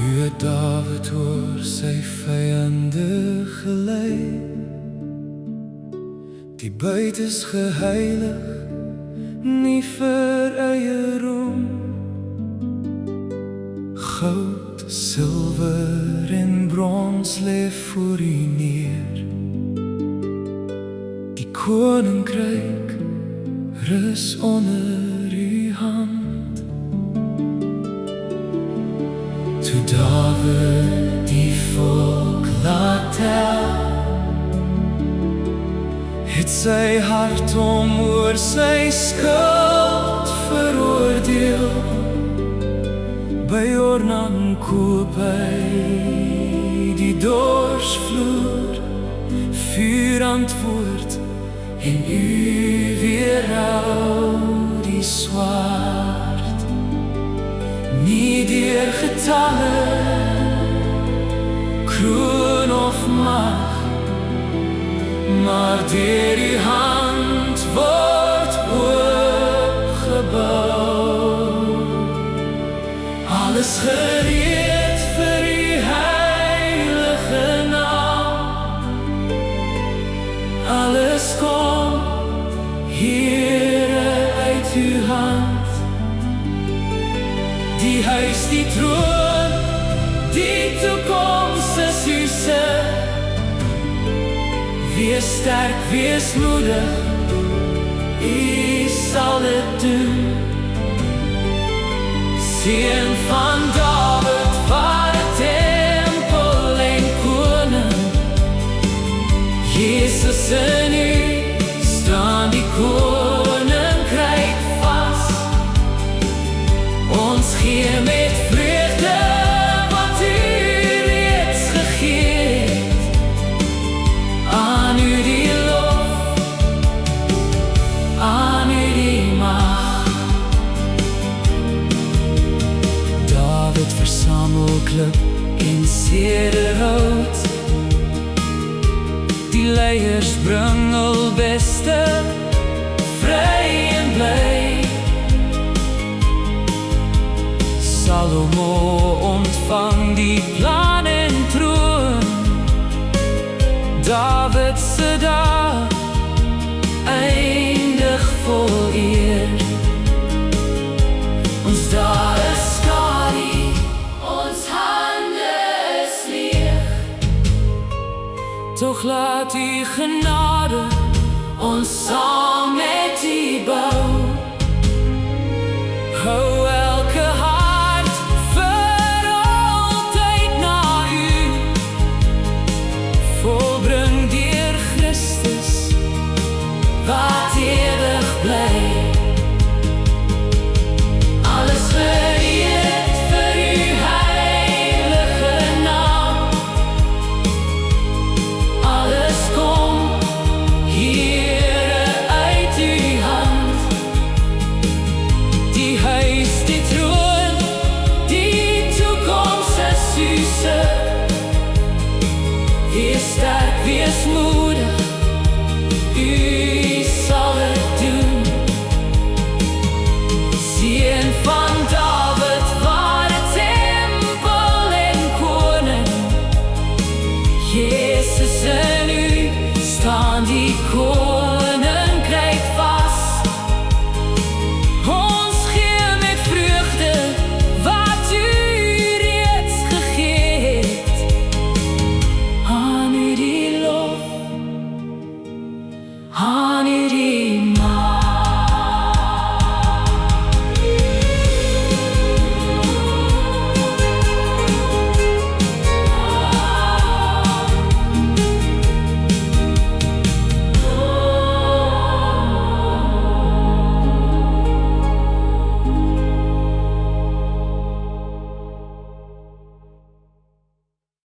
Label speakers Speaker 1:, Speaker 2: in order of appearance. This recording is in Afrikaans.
Speaker 1: Nu het Dawid oor sy vyande gelei. Die buit is geheilig, nie vir eie roem. Goud, silwer en brons lê voor U neer. Die koninkryk rus onder U hand. Toe Dawid die volk laat tel, het sy hart om oor sy skuld veroordeel. By Ornan koop hy die dorsvloer, vuur antwoord en U weerhou die swaard. Nie deur getalle, kroon of mag, maar deur U hand word oopgebou. Alles gereed vir U heilige naam. Alles kom, Here, uit U hand. Die huis, die troon, die toekoms is U se. Wees sterk, wees moedig, U sal het doen. Seun van Dawid, ware tempel en koning. Jesus, in U staan die koninkryk vas. Ons gee met vreugde wat U reeds gegee het. Aan U die lof, aan U die mag. Dawid versamel klip en cederhout. Die leiers bring hul beste, vry en bly. Salomo ontvang die plan en troon. Dawid se dag eindig vol eer. Ons daar is skadu, ons hande is leeg. Tog laat U genade ons saam met U bou.